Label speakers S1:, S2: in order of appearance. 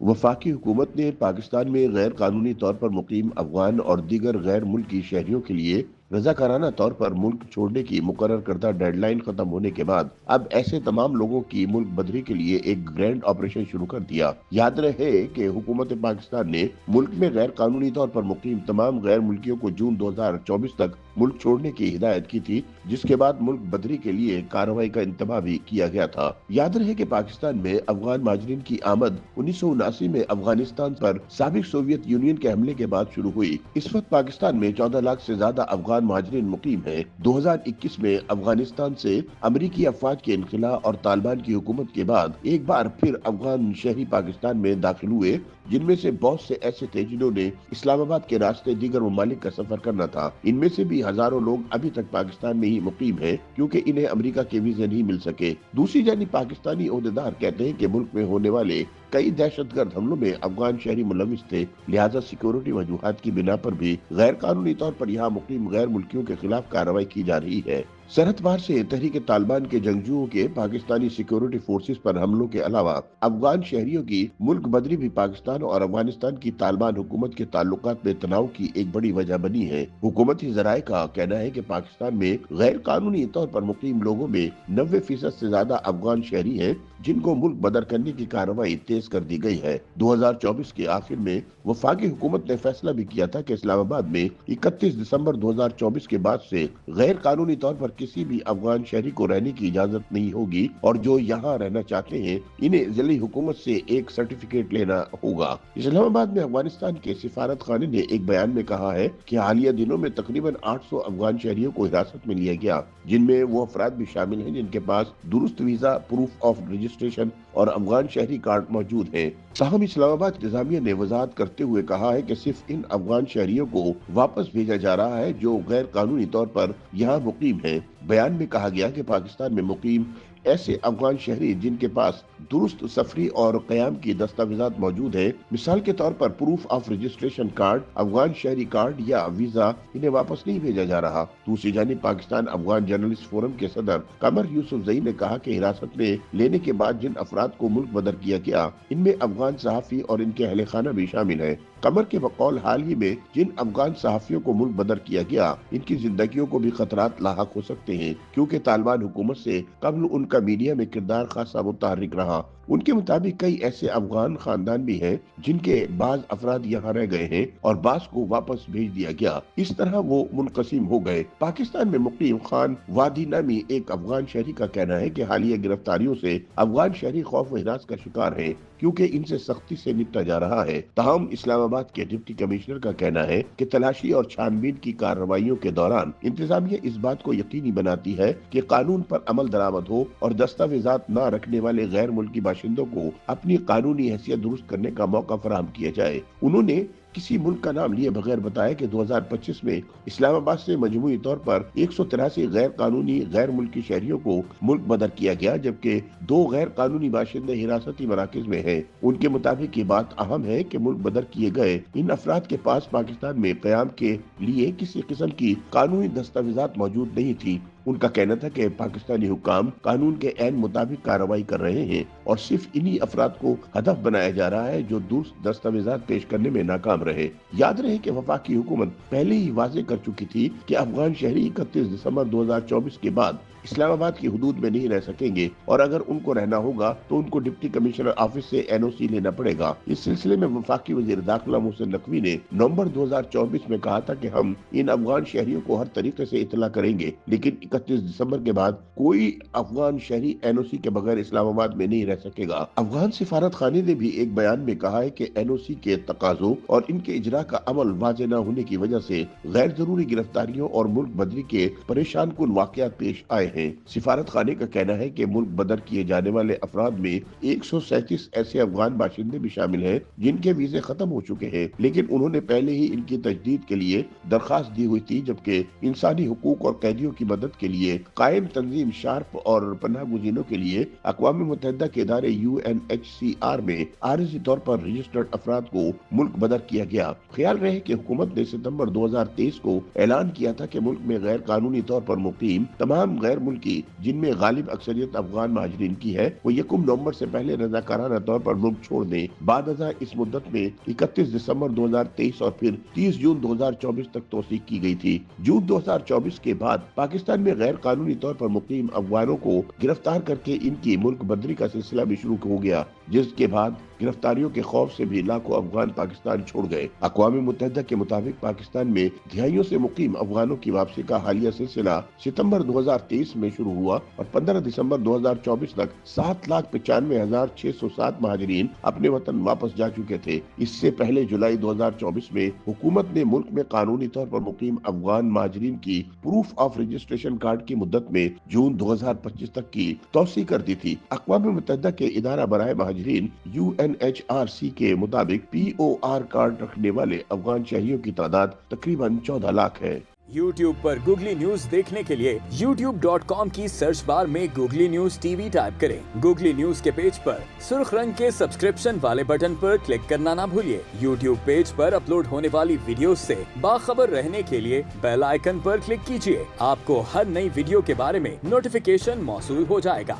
S1: वफाकी हुकूमत ने पाकिस्तान में गैर कानूनी तौर पर मुकीम अफगान और दीगर गैर मुल्की शहरियों के लिए रजाकाराना तौर पर मुल्क छोड़ने की मुकर्रर करदा डेडलाइन खत्म होने के बाद अब ऐसे तमाम लोगों की मुल्क बदरी के लिए एक ग्रैंड ऑपरेशन शुरू कर दिया। याद रहे कि हुकूमत पाकिस्तान ने मुल्क में गैर कानूनी तौर पर मुकीम तमाम गैर मुल्कियों को जून 2024 तक मुल्क छोड़ने की हिदायत की थी, जिसके बाद मुल्क बदरी के लिए कार्रवाई का इंतबाह भी किया गया था। याद रहे कि पाकिस्तान में अफगान माजरीन की आमद 1979 में अफगानिस्तान पर साबिक सोवियत यूनियन के हमले के बाद शुरू हुई। इस वक्त पाकिस्तान में 14 लाख से ज्यादा अफगान महाजरीन मुकीम हैं। 2021 में अफगानिस्तान से अमरीकी अफवाज के इनखला और तालिबान की हुकूमत के बाद एक बार फिर अफगान शहरी पाकिस्तान में दाखिल हुए, जिनमें से बहुत से ऐसे थे जिन्होंने इस्लामाबाद के रास्ते दीगर ममालिक का सफर करना था। इनमें से भी हजारों लोग अभी तक पाकिस्तान में ही मुकीम हैं, क्योंकि इन्हें अमेरिका के वीजे नहीं मिल सके। दूसरी जानिब पाकिस्तानी ओहदेदार कहते हैं कि मुल्क में होने वाले कई दहशतगर्द हमलों में अफगान शहरी मुलविस थे, लिहाजा सिक्योरिटी वजूहात की बिना पर भी गैर कानूनी तौर पर यहाँ मुकीम गैर मुल्कियों के खिलाफ कार्रवाई की जा रही है। सरहद पार से तहरीक तालिबान के जंगजुओं के पाकिस्तानी सिक्योरिटी फोर्सेस पर हमलों के अलावा अफगान शहरियों की मुल्क बदरी भी पाकिस्तान और अफगानिस्तान की तालिबान हुकूमत के ताल्लुकात में तनाव की एक बड़ी वजह बनी है। हुकूमती जराये का कहना है कि पाकिस्तान में गैर कानूनी तौर पर मुकीम लोगों में 90% से ज्यादा अफगान शहरी हैं, जिनको मुल्क बदर करने की कार्रवाई तेज कर दी गई है। 2024 के आखिर में वफाकी हुकूमत ने फैसला भी किया था कि इस्लामाबाद में 31 दिसंबर 2024 के बाद से गैर कानूनी तौर पर किसी भी अफगान शहरी को रहने की इजाजत नहीं होगी, और जो यहाँ रहना चाहते हैं इन्हें जिली हुकूमत से एक सर्टिफिकेट लेना होगा। इस्लामाबाद में अफगानिस्तान के सिफारत खाने ने एक बयान में कहा है कि हालिया दिनों में तकरीबन 800 अफगान शहरियों को हिरासत में लिया गया, जिनमें वो अफराद भी शामिल हैं जिनके पास दुरुस्त वीजा, प्रूफ ऑफ रजिस्ट्रेशन और अफगान शहरी कार्ड मौजूद हैं। ताहम इस्लामाबाद इंतजामिया ने वजाहत करते हुए कहा है कि सिर्फ इन अफगान शहरियों को वापस भेजा जा रहा है जो गैर कानूनी तौर पर यहाँ मुकीम हैं। बयान में कहा गया कि पाकिस्तान में मुकीम ऐसे अफगान शहरी जिनके पास दुरुस्त सफरी और कयाम की दस्तावेजात मौजूद है, मिसाल के तौर पर proof of registration card, Afghan शहरी कार्ड या वीजा, इन्हें वापस नहीं भेजा जा रहा। दूसरी जानिब पाकिस्तान अफगान जर्नलिस्ट फोरम के सदर कमर यूसुफजई ने कहा कि हिरासत में लेने के बाद जिन अफराद को मुल्क बदर किया गया, इनमें अफगान सहाफी और इनके अहले खाना भी शामिल है। कमर के बकौल हाल ही में जिन अफगान सहाफियों को मुल्क बदर किया गया, इनकी जिंदगियों को भी खतरात लाहक हो सकते हैं, क्योंकि तालिबान हुकूमत से कबल उनका मीडिया में किरदार खासा मुतहर्रिक रहा। उनके मुताबिक कई ऐसे अफगान खानदान भी हैं जिनके बाज अफराद यहाँ रह गए हैं और बाज को वापस भेज दिया गया। इस तरह वो मुनकसिम हो गए। पाकिस्तान में मुकीम खान वादी नामी एक अफगान शहरी का कहना है कि हालिया गिरफ्तारियों से अफगान शहरी खौफ व हिरास का शिकार है, क्योंकि इनसे सख्ती से निपटा जा रहा है। ताहम इस्लामाबाद के डिप्टी कमिश्नर का कहना है कि तलाशी और छानबीन की कार्रवाइयों के दौरान इंतजामिया इस बात को यकीनी बनाती है कि कानून पर अमल दरामद हो और दस्तावेजात न रखने वाले गैर मुल्की बाशिंदों को अपनी कानूनी हैसियत दुरुस्त करने का मौका फराहम किया जाए। उन्होंने किसी मुल्क का नाम लिए बगैर बताया कि 2025 में इस्लामाबाद से मजमूई तौर पर 183 गैर कानूनी गैर मुल्की शहरियों को मुल्क बदर किया गया, जबकि 2 गैर कानूनी बाशिंदे हिरासती मराकज में हैं। उनके मुताबिक ये बात अहम है कि मुल्क बदर किए गए इन अफराद के पास पाकिस्तान में कयाम के लिए किसी किस्म की कानूनी दस्तावेजात मौजूद नहीं थी। उनका कहना था कि पाकिस्तानी हुक्काम कानून के ऐन मुताबिक कार्रवाई कर रहे हैं और सिर्फ इन्हीं अफराद को हदफ बनाया जा रहा है जो दुरुस्त दस्तावेजात पेश करने में नाकाम रहे। याद रहे कि वफाकी हुकूमत पहले ही वाजे कर चुकी थी कि अफगान शहरी 31 दिसंबर 2024 के बाद इस्लामाबाद की हुदूद में नहीं रह सकेंगे, और अगर उनको रहना होगा तो उनको डिप्टी कमिश्नर ऑफिस से NOC लेना पड़ेगा। इस सिलसिले में वफाकी वजीर दाखिला मोहसिन नकवी ने नवंबर 2024 में कहा था कि हम इन अफगान शहरियों को हर तरीके से इतला करेंगे, लेकिन 31 दिसंबर के बाद कोई अफगान शहरी NOC के बगैर इस्लामाबाद में नहीं रह सकेगा। अफगान सिफारत खाने ने भी एक बयान में कहा है कि NOC के तकाजों और इनके इजरा का अमल वाजे न होने की वजह से गैर जरूरी गिरफ्तारियों और मुल्क बदरी के परेशान कुन वाकयात पेश आए हैं। सिफारत खाने का कहना है कि मुल्क बदर किए जाने वाले अफराद में 137 ऐसे अफगान बाशिंदे भी शामिल हैं जिनके वीजे खत्म हो चुके हैं, लेकिन उन्होंने पहले ही इनकी तजदीद के लिए दरखास्त दी हुई थी, जबकि इंसानी हुकूक और कैदियों की मदद के लिए कायम तंजीम शार्प और पनाह गुज़ीनों के लिए अक़वाम मुत्तहिदा के ادارے UNHCR میں عارضی طور پر رجسٹرڈ افراد کو ملک بدر کیا گیا۔ خیال رہے کہ حکومت نے ستمبر 2023 کو اعلان کیا تھا کہ ملک میں غیر قانونی طور پر مقیم تمام غیر ملکی جن میں غالب اکثریت افغان مہاجرین کی ہے وہ 1 نومبر سے پہلے رضاکارانہ طور پر ملک چھوڑ دیں۔ بعد ازاں اس مدت میں 31 دسمبر 2023 اور پھر 30 جون 2024 تک توسیع کی گئی تھی۔ جون 2024 کے بعد پاکستان میں غیر قانونی طور پر مقیم افغانوں کو گرفتار کر کے ان کی ملک بدری کا سلسلہ بھی شروع ہو گیا، جس کے بعد گرفتاریوں کے خوف سے بھی لاکھوں افغان پاکستان چھوڑ گئے۔ اقوام متحدہ کے مطابق پاکستان میں دہائیوں سے مقیم افغانوں کی واپسی کا حالیہ سلسلہ ستمبر 2023 میں شروع ہوا اور 15 دسمبر 2024 تک 7,95,607 مہاجرین اپنے وطن واپس جا چکے تھے۔ اس سے پہلے جولائی 2024 میں حکومت نے ملک میں قانونی طور پر مقیم افغان مہاجرین کی پروف آف رجسٹریشن کارڈ کی مدت میں جون 2025 تک کی توسیع کر دی تھی۔ اقوام متحدہ کے ادارہ برائے مہاجرین UNHRC کے مطابق POR کارڈ رکھنے والے افغان شہریوں کی تعداد تقریباً 14 لاکھ ہے۔
S2: YouTube پر گوگلی نیوز دیکھنے کے لیے youtube.com کی سرچ بار میں گوگلی نیوز TV ٹائپ کریں۔ گوگلی نیوز کے پیج پر سرخ رنگ کے سبسکرپشن والے بٹن پر کلک کرنا نہ بھولیے۔ YouTube پیج پر اپلوڈ ہونے والی ویڈیوز سے باخبر رہنے کے لیے بیل آئیکن پر کلک کیجیے۔ آپ کو ہر نئی ویڈیو کے بارے میں نوٹیفیکیشن موصول ہو جائے گا۔